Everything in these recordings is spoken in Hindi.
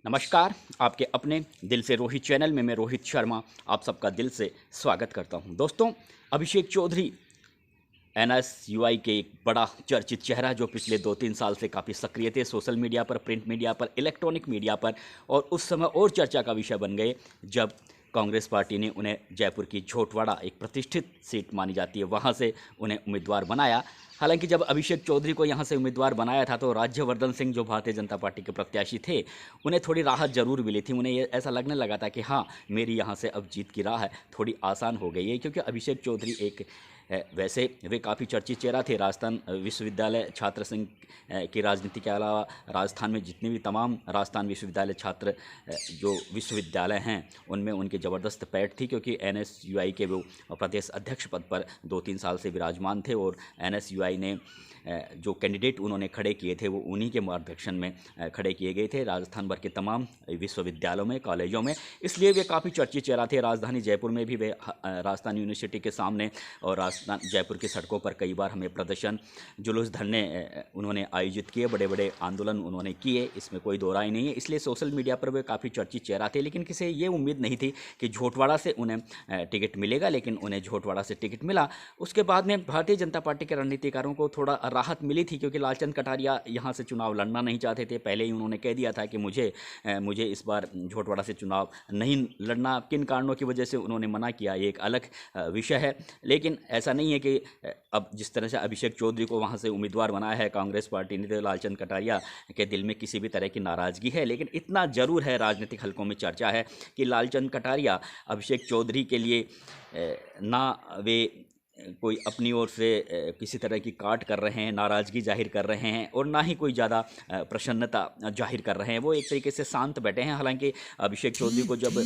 नमस्कार। आपके अपने दिल से रोहित चैनल में मैं रोहित शर्मा आप सबका दिल से स्वागत करता हूं। दोस्तों, अभिषेक चौधरी एनएसयूआई के एक बड़ा चर्चित चेहरा जो पिछले 2-3 साल से काफ़ी सक्रिय थे सोशल मीडिया पर, प्रिंट मीडिया पर, इलेक्ट्रॉनिक मीडिया पर, और उस समय और चर्चा का विषय बन गए जब कांग्रेस पार्टी ने उन्हें जयपुर की झोटवाड़ा, एक प्रतिष्ठित सीट मानी जाती है, वहाँ से उन्हें उम्मीदवार बनाया। हालांकि जब अभिषेक चौधरी को यहाँ से उम्मीदवार बनाया था तो राज्यवर्धन सिंह जो भारतीय जनता पार्टी के प्रत्याशी थे, उन्हें थोड़ी राहत जरूर मिली थी। उन्हें ये ऐसा लगने लगा था कि हाँ, मेरी यहाँ से अब जीत की राह है थोड़ी आसान हो गई है, क्योंकि अभिषेक चौधरी एक वैसे वे काफ़ी चर्चित चेहरा थे। राजस्थान विश्वविद्यालय छात्र संघ की राजनीति के अलावा राजस्थान में जितने भी तमाम राजस्थान विश्वविद्यालय छात्र जो विश्वविद्यालय हैं उनमें उनकी ज़बरदस्त पैठ थी, क्योंकि एनएसयूआई के वो प्रदेश अध्यक्ष पद पर 2-3 साल से विराजमान थे और एनएसयूआई ने जो कैंडिडेट उन्होंने खड़े किए थे वो उन्हीं के मार्गदर्शन में खड़े किए गए थे राजस्थान भर के तमाम विश्वविद्यालयों में, कॉलेजों में। इसलिए वे काफ़ी चर्चित चेहरा थे। राजधानी जयपुर में भी वे राजस्थान यूनिवर्सिटी के सामने और राजस्थान जयपुर की सड़कों पर कई बार हमें प्रदर्शन, जुलूस, धरने उन्होंने आयोजित किए, बड़े बड़े आंदोलन उन्होंने किए, इसमें कोई दो राय नहीं है। इसलिए सोशल मीडिया पर वे काफ़ी चर्चित चेहरा थे। लेकिन किसी ये उम्मीद नहीं थी कि झोटवाड़ा से उन्हें टिकट मिलेगा, लेकिन उन्हें झोटवाड़ा से टिकट मिला। उसके बाद में भारतीय जनता पार्टी के रणनीतिकारों को थोड़ा राहत मिली थी, क्योंकि लालचंद कटारिया यहाँ से चुनाव लड़ना नहीं चाहते थे। पहले ही उन्होंने कह दिया था कि मुझे इस बार झोटवाड़ा से चुनाव नहीं लड़ना। किन कारणों की वजह से उन्होंने मना किया ये एक अलग विषय है। लेकिन ऐसा नहीं है कि अब जिस तरह से अभिषेक चौधरी को वहाँ से उम्मीदवार बनाया है कांग्रेस पार्टी ने, तो लालचंद कटारिया के दिल में किसी भी तरह की नाराज़गी है। लेकिन इतना ज़रूर है, राजनीतिक हलकों में चर्चा है कि लालचंद कटारिया अभिषेक चौधरी के लिए ना वे कोई अपनी ओर से किसी तरह की काट कर रहे हैं, नाराज़गी जाहिर कर रहे हैं, और ना ही कोई ज़्यादा प्रसन्नता जाहिर कर रहे हैं। वो एक तरीके से शांत बैठे हैं। हालांकि अभिषेक चौधरी को जब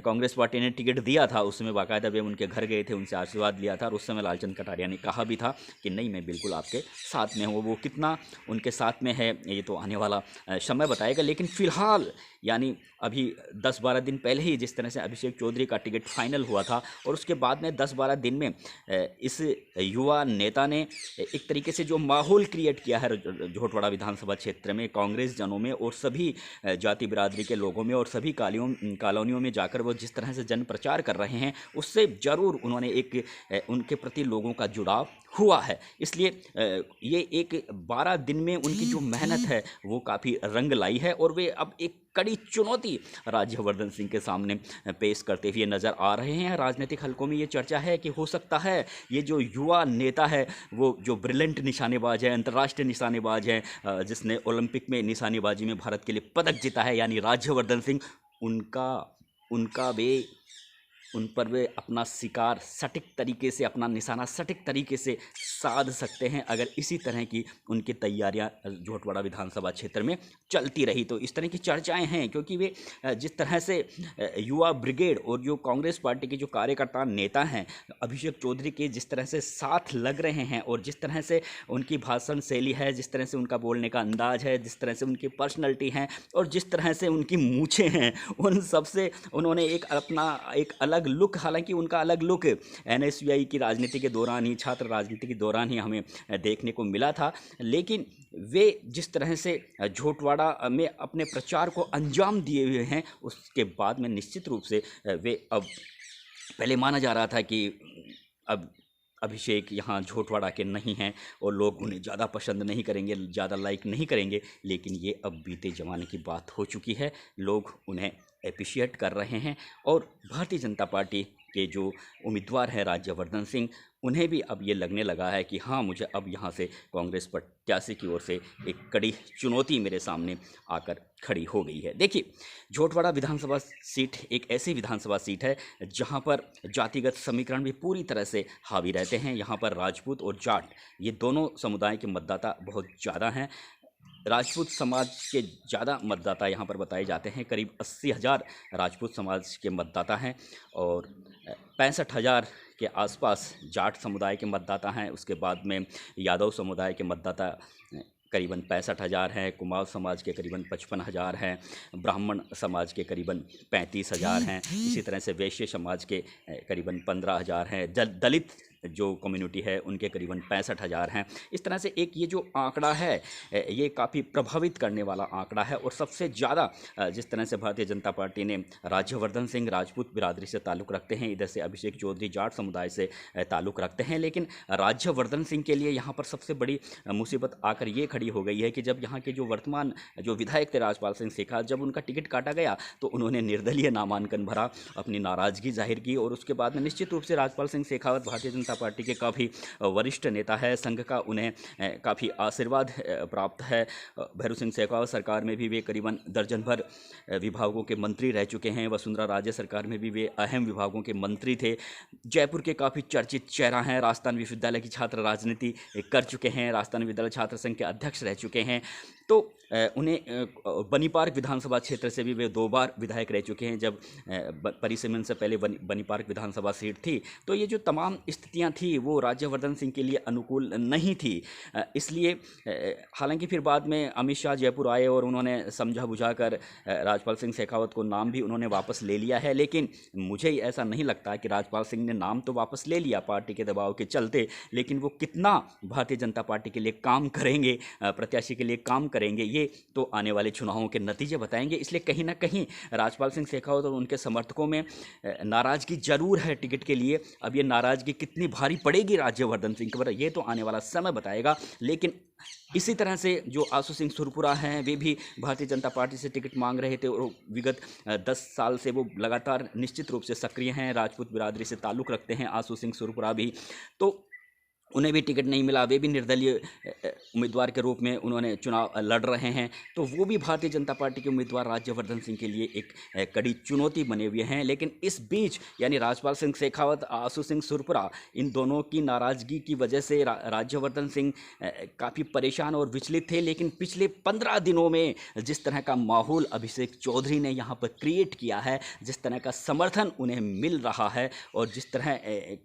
कांग्रेस पार्टी ने टिकट दिया था उस समय बाकायदा वे उनके घर गए थे, उनसे आशीर्वाद लिया था, और उस समय लालचंद कटारिया ने कहा भी था कि नहीं, मैं बिल्कुल आपके साथ में हूँ। वो कितना उनके साथ में है ये तो आने वाला समय बताएगा। लेकिन फ़िलहाल यानी अभी 10-12 दिन पहले ही जिस तरह से अभिषेक चौधरी का टिकट फाइनल हुआ था, और उसके बाद में 10-12 दिन में इस युवा नेता ने एक तरीके से जो माहौल क्रिएट किया है झोटवाड़ा विधानसभा क्षेत्र में कांग्रेस जनों में और सभी जाति बिरादरी के लोगों में और सभी कॉलोनियों में जाकर वो जिस तरह से जन प्रचार कर रहे हैं, उससे ज़रूर उन्होंने एक उनके प्रति लोगों का जुड़ाव हुआ है। इसलिए ये एक 12 दिन में उनकी जो मेहनत है वो काफ़ी रंग लाई है, और वे अब एक कड़ी चुनौती राज्यवर्धन सिंह के सामने पेश करते हुए नज़र आ रहे हैं। राजनीतिक हलकों में ये चर्चा है कि हो सकता है ये जो युवा नेता है वो जो ब्रिलियंट निशानेबाज है, अंतर्राष्ट्रीय निशानेबाज है, जिसने ओलंपिक में निशानेबाजी में भारत के लिए पदक जीता है, यानी राज्यवर्धन सिंह, उनका उन पर वे अपना शिकार सटीक तरीके से, अपना निशाना सटीक तरीके से साध सकते हैं अगर इसी तरह की उनकी तैयारियां झोटवाड़ा विधानसभा क्षेत्र में चलती रही। तो इस तरह की चर्चाएं हैं, क्योंकि वे जिस तरह से युवा ब्रिगेड और जो कांग्रेस पार्टी के जो कार्यकर्ता नेता हैं अभिषेक चौधरी के जिस तरह से साथ लग रहे हैं, और जिस तरह से उनकी भाषण शैली है, जिस तरह से उनका बोलने का अंदाज है, जिस तरह से उनकी पर्सनैलिटी है, और जिस तरह से उनकी मूछें हैं, उन सब से उन्होंने एक अपना एक अलग लुक, हालांकि उनका अलग लुक एनएसयूआई की राजनीति के दौरान ही, छात्र राजनीति के दौरान ही हमें देखने को मिला था। लेकिन वे जिस तरह से झोटवाड़ा में अपने प्रचार को अंजाम दिए हुए हैं, उसके बाद में निश्चित रूप से वे अब, पहले माना जा रहा था कि अब अभिषेक यहाँ झोटवाड़ा के नहीं हैं और लोग उन्हें ज़्यादा पसंद नहीं करेंगे, ज़्यादा लाइक नहीं करेंगे, लेकिन ये अब बीते ज़माने की बात हो चुकी है। लोग उन्हें एप्रिशिएट कर रहे हैं, और भारतीय जनता पार्टी के जो उम्मीदवार हैं राज्यवर्धन सिंह, उन्हें भी अब ये लगने लगा है कि हाँ, मुझे अब यहाँ से कांग्रेस प्रत्याशी की ओर से एक कड़ी चुनौती मेरे सामने आकर खड़ी हो गई है। देखिए, झोटवाड़ा विधानसभा सीट एक ऐसी विधानसभा सीट है जहाँ पर जातिगत समीकरण भी पूरी तरह से हावी रहते हैं। यहाँ पर राजपूत और जाट, ये दोनों समुदाय के मतदाता बहुत ज़्यादा हैं। राजपूत समाज के ज़्यादा मतदाता यहाँ पर बताए जाते हैं, करीब 80,000 राजपूत समाज के मतदाता हैं, और 65,000 के आसपास जाट समुदाय के मतदाता हैं। उसके बाद में यादव समुदाय के मतदाता करीबन 65,000 हैं, कुमाऊँ समाज के करीबन 55,000 हैं, ब्राह्मण समाज के करीबन 35,000 हैं, इसी तरह से वैश्य समाज के करीबन 15,000 हैं, दलित जो कम्युनिटी है उनके करीबन 65,000 हैं। इस तरह से एक ये जो आंकड़ा है ये काफ़ी प्रभावित करने वाला आंकड़ा है। और सबसे ज़्यादा जिस तरह से भारतीय जनता पार्टी ने राज्यवर्धन सिंह राजपूत बिरादरी से ताल्लुक़ रखते हैं, इधर से अभिषेक चौधरी जाट समुदाय से ताल्लुक़ रखते हैं, लेकिन राज्यवर्धन सिंह के लिए यहाँ पर सबसे बड़ी मुसीबत आकर ये खड़ी हो गई है कि जब यहाँ के जो वर्तमान जो विधायक थे राजपाल सिंह शेखावत, जब उनका टिकट काटा गया तो उन्होंने निर्दलीय नामांकन भरा, अपनी नाराज़गी जाहिर की। और उसके बाद में निश्चित रूप से राजपाल सिंह शेखावत भारतीय जनता पार्टी के काफ़ी वरिष्ठ नेता है, संघ का उन्हें काफ़ी आशीर्वाद प्राप्त है। भैरू सिंह शेखावत सरकार में भी वे करीबन दर्जन भर विभागों के मंत्री रह चुके हैं। वसुंधरा राजे सरकार में भी वे अहम विभागों के मंत्री थे। जयपुर के काफ़ी चर्चित चेहरा हैं, राजस्थान विश्वविद्यालय की छात्र राजनीति कर चुके हैं, राजस्थान विद्यालय छात्र संघ के अध्यक्ष रह चुके हैं। तो उन्हें बनी पार्क विधानसभा क्षेत्र से भी वे 2 बार विधायक रह चुके हैं, जब परिसीमन से पहले बनी पार्क विधानसभा सीट थी। तो ये जो तमाम स्थितियां थी वो राज्यवर्धन सिंह के लिए अनुकूल नहीं थी। इसलिए हालांकि फिर बाद में अमित शाह जयपुर आए और उन्होंने समझा बुझाकर राजपाल सिंह शेखावत को नाम भी उन्होंने वापस ले लिया है। लेकिन मुझे ऐसा नहीं लगता कि राजपाल सिंह ने नाम तो वापस ले लिया पार्टी के दबाव के चलते, लेकिन वो कितना भारतीय जनता पार्टी के लिए काम करेंगे, प्रत्याशी के लिए काम करेंगे, ये तो आने वाले चुनावों के नतीजे बताएंगे। इसलिए कहीं ना कहीं राजपाल सिंह शेखावत और उनके समर्थकों में नाराज़गी जरूर है टिकट के लिए। अब ये नाराज़गी कितनी भारी पड़ेगी राज्यवर्धन सिंह पर, ये तो आने वाला समय बताएगा। लेकिन इसी तरह से जो आशु सिंह सुरपुरा हैं, वे भी भारतीय जनता पार्टी से टिकट मांग रहे थे और विगत 10 साल से वो लगातार निश्चित रूप से सक्रिय हैं, राजपूत बिरादरी से ताल्लुक़ रखते हैं आशु सिंह सुरपुरा भी। तो उन्हें भी टिकट नहीं मिला, वे भी निर्दलीय उम्मीदवार के रूप में उन्होंने चुनाव लड़ रहे हैं। तो वो भी भारतीय जनता पार्टी के उम्मीदवार राज्यवर्धन सिंह के लिए एक कड़ी चुनौती बने हुए हैं। लेकिन इस बीच यानी राजपाल सिंह शेखावत, आशु सिंह सुरपुरा, इन दोनों की नाराज़गी की वजह से राज्यवर्धन सिंह काफ़ी परेशान और विचलित थे। लेकिन पिछले 15 दिनों में जिस तरह का माहौल अभिषेक चौधरी ने यहाँ पर क्रिएट किया है, जिस तरह का समर्थन उन्हें मिल रहा है और जिस तरह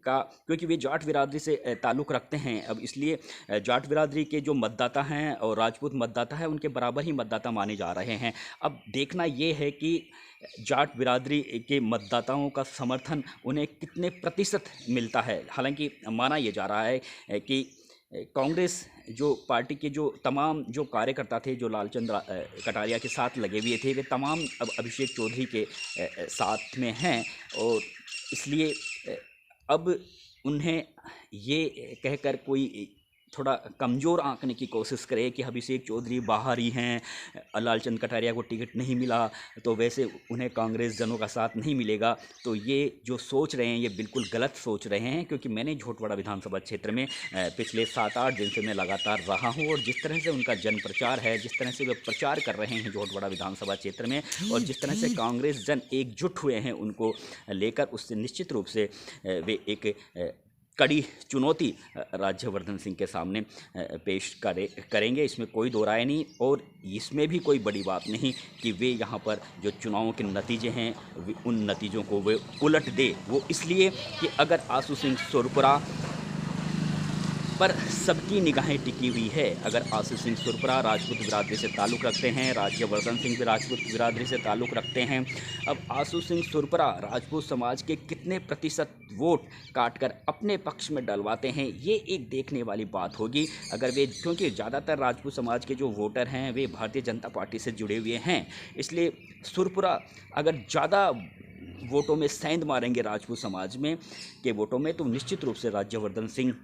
का, क्योंकि वे जाट बिरादरी से ताल्लुक़ रखते हैं, अब इसलिए जाट बिरादरी के जो मतदाता हैं और राजपूत मतदाता हैं उनके बराबर ही मतदाता माने जा रहे हैं। अब देखना ये है कि जाट बिरादरी के मतदाताओं का समर्थन उन्हें कितने प्रतिशत मिलता है। हालांकि माना ये जा रहा है कि कांग्रेस जो पार्टी के जो तमाम जो कार्यकर्ता थे, जो लालचंद कटारिया के साथ लगे हुए थे, वे तमाम अब अभिषेक चौधरी के साथ में हैं। और इसलिए अब उन्हें ये कहकर कोई थोड़ा कमज़ोर आंकने की कोशिश करे कि अभिषेक चौधरी बाहर ही हैं, लालचंद कटारिया को टिकट नहीं मिला तो वैसे उन्हें कांग्रेस जनों का साथ नहीं मिलेगा। तो ये जो सोच रहे हैं ये बिल्कुल गलत सोच रहे हैं, क्योंकि मैंने झोटवाड़ा विधानसभा क्षेत्र में पिछले 7-8 दिन से मैं लगातार रहा हूँ और जिस तरह से उनका जन प्रचार है, जिस तरह से वे प्रचार कर रहे हैं झोटवाड़ा विधानसभा क्षेत्र में, और जिस तरह से कांग्रेस जन एकजुट हुए हैं उनको लेकर, उससे निश्चित रूप से वे एक कड़ी चुनौती राज्यवर्धन सिंह के सामने पेश करेंगे, इसमें कोई दो राय नहीं। और इसमें भी कोई बड़ी बात नहीं कि वे यहाँ पर जो चुनावों के नतीजे हैं उन नतीजों को वे उलट दे। वो इसलिए कि अगर आशु सिंह सुरपुरा पर सबकी निगाहें टिकी हुई है, अगर आशु सिंह सुरपुरा राजपूत बिरादरी से ताल्लुक़ रखते हैं, राज्यवर्धन सिंह भी राजपूत बिरादरी से ताल्लुक़ रखते हैं, अब आशु सिंह सुरपुरा राजपूत समाज के कितने प्रतिशत वोट काटकर अपने पक्ष में डलवाते हैं, ये एक देखने वाली बात होगी। अगर वे, क्योंकि ज़्यादातर राजपूत समाज के जो वोटर हैं वे भारतीय जनता पार्टी से जुड़े हुए हैं, इसलिए सुरपुरा अगर ज़्यादा वोटों में सेंध मारेंगे राजपूत समाज में के वोटों में, तो निश्चित रूप से राज्यवर्धन सिंह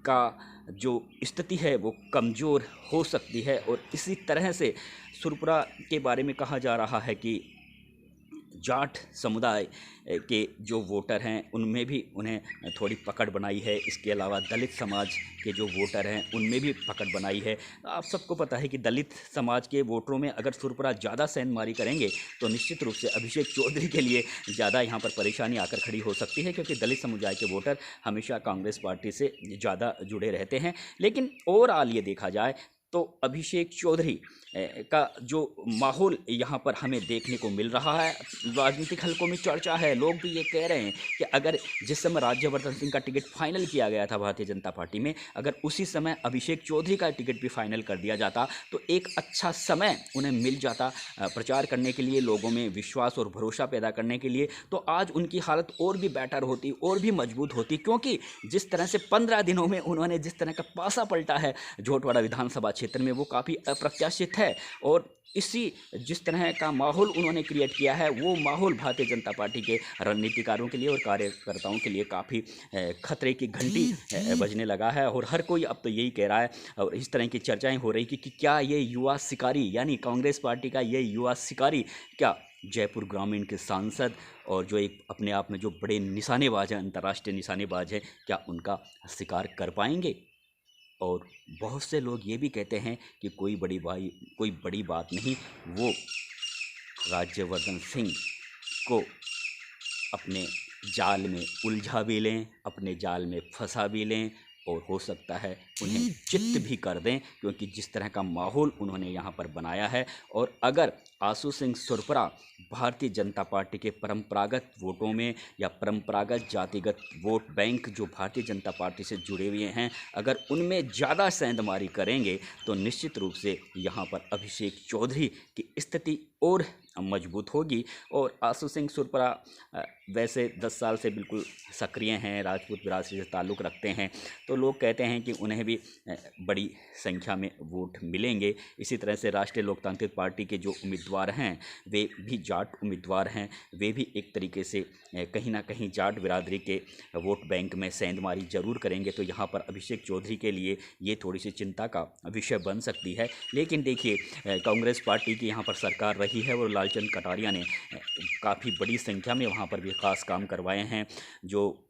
का जो स्थिति है वो कमज़ोर हो सकती है। और इसी तरह से सुरपुरा के बारे में कहा जा रहा है कि जाट समुदाय के जो वोटर हैं उनमें भी उन्हें थोड़ी पकड़ बनाई है। इसके अलावा दलित समाज के जो वोटर हैं उनमें भी पकड़ बनाई है। आप सबको पता है कि दलित समाज के वोटरों में अगर सुरपुरा ज़्यादा सेंधमारी करेंगे तो निश्चित रूप से अभिषेक चौधरी के लिए ज़्यादा यहाँ पर परेशानी आकर खड़ी हो सकती है, क्योंकि दलित समुदाय के वोटर हमेशा कांग्रेस पार्टी से ज़्यादा जुड़े रहते हैं। लेकिन ओवरऑल ये देखा जाए तो अभिषेक चौधरी का जो माहौल यहाँ पर हमें देखने को मिल रहा है, राजनीतिक हलकों में चर्चा है, लोग भी ये कह रहे हैं कि अगर जिस समय राज्यवर्धन सिंह का टिकट फाइनल किया गया था भारतीय जनता पार्टी में, अगर उसी समय अभिषेक चौधरी का टिकट भी फाइनल कर दिया जाता तो एक अच्छा समय उन्हें मिल जाता प्रचार करने के लिए, लोगों में विश्वास और भरोसा पैदा करने के लिए। तो आज उनकी हालत और भी बेटर होती और भी मजबूत होती, क्योंकि जिस तरह से 15 दिनों में उन्होंने जिस तरह का पासा पलटा है झोटवाड़ा विधानसभा क्षेत्र में, वो काफ़ी अप्रत्याशित है। और इसी जिस तरह का माहौल उन्होंने क्रिएट किया है, वो माहौल भारतीय जनता पार्टी के रणनीतिकारों के लिए और कार्यकर्ताओं के लिए काफ़ी खतरे की घंटी बजने लगा है। और हर कोई अब तो यही कह रहा है, और इस तरह की चर्चाएं हो रही कि क्या ये युवा शिकारी, यानी कांग्रेस पार्टी का ये युवा शिकारी, क्या जयपुर ग्रामीण के सांसद और जो एक अपने आप में जो बड़े निशानेबाज हैं, अंतर्राष्ट्रीय निशानेबाज हैं, क्या उनका शिकार कर पाएंगे? और बहुत से लोग ये भी कहते हैं कि कोई बड़ी बात नहीं, वो राज्यवर्धन सिंह को अपने जाल में उलझा भी लें, अपने जाल में फंसा भी लें, और हो सकता है उन्हें चित्त भी कर दें, क्योंकि जिस तरह का माहौल उन्होंने यहाँ पर बनाया है। और अगर आशु सिंह सुरपरा भारतीय जनता पार्टी के परंपरागत वोटों में या परंपरागत जातिगत वोट बैंक जो भारतीय जनता पार्टी से जुड़े हुए हैं, अगर उनमें ज़्यादा सेंधमारी करेंगे तो निश्चित रूप से यहाँ पर अभिषेक चौधरी की स्थिति और मजबूत होगी। और आशु सिंह सुरपरा वैसे 10 साल से बिल्कुल सक्रिय हैं, राजपूत विरासत से ताल्लुक़ रखते हैं, तो लोग कहते हैं कि उन्हें भी बड़ी संख्या में वोट मिलेंगे। इसी तरह से राष्ट्रीय लोकतांत्रिक पार्टी के जो उम्मीदवार हैं वे भी जाट उम्मीदवार हैं, वे भी एक तरीके से कहीं ना कहीं जाट बिरादरी के वोट बैंक में सेंधमारी जरूर करेंगे। तो यहाँ पर अभिषेक चौधरी के लिए ये थोड़ी सी चिंता का विषय बन सकती है। लेकिन देखिए, कांग्रेस पार्टी की यहाँ पर सरकार रही है और लालचंद कटारिया ने काफ़ी बड़ी संख्या में वहाँ पर विकास काम करवाए हैं। जो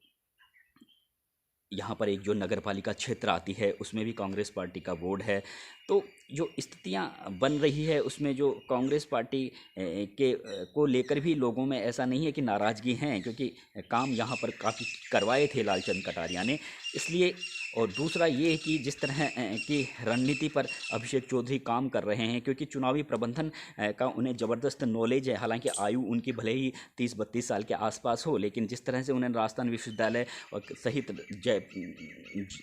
यहाँ पर एक जो नगर पालिका क्षेत्र आती है उसमें भी कांग्रेस पार्टी का बोर्ड है। तो जो स्थितियाँ बन रही है उसमें जो कांग्रेस पार्टी के को लेकर भी लोगों में ऐसा नहीं है कि नाराज़गी हैं, क्योंकि काम यहाँ पर काफ़ी करवाए थे लालचंद कटारिया ने, इसलिए। और दूसरा ये है कि जिस तरह की रणनीति पर अभिषेक चौधरी काम कर रहे हैं, क्योंकि चुनावी प्रबंधन का उन्हें ज़बरदस्त नॉलेज है। हालांकि आयु उनकी भले ही 30-32 साल के आसपास हो, लेकिन जिस तरह से उन्हें राजस्थान विश्वविद्यालय और सहित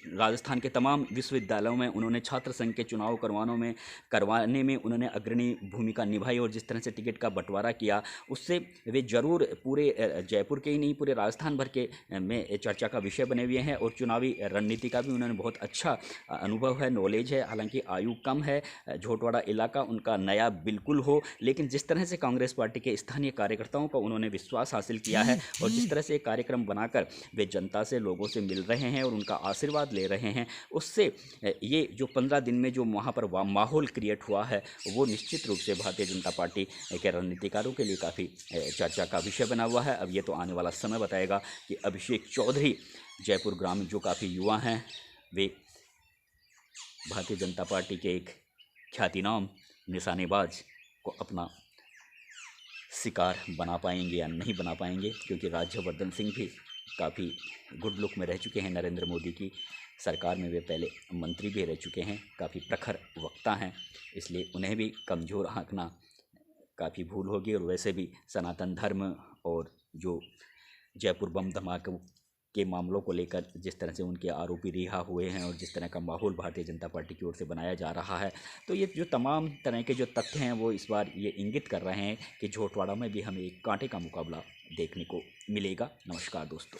राजस्थान के तमाम विश्वविद्यालयों में उन्होंने छात्र संघ के चुनाव करवाने में उन्होंने अग्रणी भूमिका निभाई, और जिस तरह से टिकट का बंटवारा किया, उससे वे जरूर पूरे जयपुर के ही नहीं पूरे राजस्थान भर के में चर्चा का विषय बने हुए हैं। और चुनावी रणनीति का भी उन्होंने बहुत अच्छा अनुभव है, नॉलेज है। हालांकि आयु कम है, झोटवाड़ा इलाका उनका नया बिल्कुल हो, लेकिन जिस तरह से कांग्रेस पार्टी के स्थानीय कार्यकर्ताओं का उन्होंने विश्वास हासिल किया है, और जिस तरह से एक कार्यक्रम बनाकर वे जनता से, लोगों से मिल रहे हैं और उनका आशीर्वाद ले रहे हैं, उससे ये जो 15 दिन में जो वहाँ पर माहौल क्रिएट हुआ है, वो निश्चित रूप से भारतीय जनता पार्टी के रणनीतिकारों के लिए काफ़ी चर्चा का विषय बना हुआ है। अब ये तो आने वाला समय बताएगा कि अभिषेक चौधरी जयपुर ग्रामीण जो काफ़ी युवा हैं, वे भारतीय जनता पार्टी के एक ख्यातिनाम निशानेबाज को अपना शिकार बना पाएंगे या नहीं बना पाएंगे, क्योंकि राज्यवर्धन सिंह भी काफ़ी गुड लुक में रह चुके हैं। नरेंद्र मोदी की सरकार में वे पहले मंत्री भी रह चुके हैं, काफ़ी प्रखर वक्ता हैं, इसलिए उन्हें भी कमज़ोर आंकना काफ़ी भूल होगी। और वैसे भी सनातन धर्म और जो जयपुर बम धमाके के मामलों को लेकर जिस तरह से उनके आरोपी रिहा हुए हैं और जिस तरह का माहौल भारतीय जनता पार्टी की ओर से बनाया जा रहा है, तो ये जो तमाम तरह के जो तथ्य हैं वो इस बार ये इंगित कर रहे हैं कि झोटवाड़ा में भी हमें एक कांटे का मुकाबला देखने को मिलेगा। नमस्कार दोस्तों।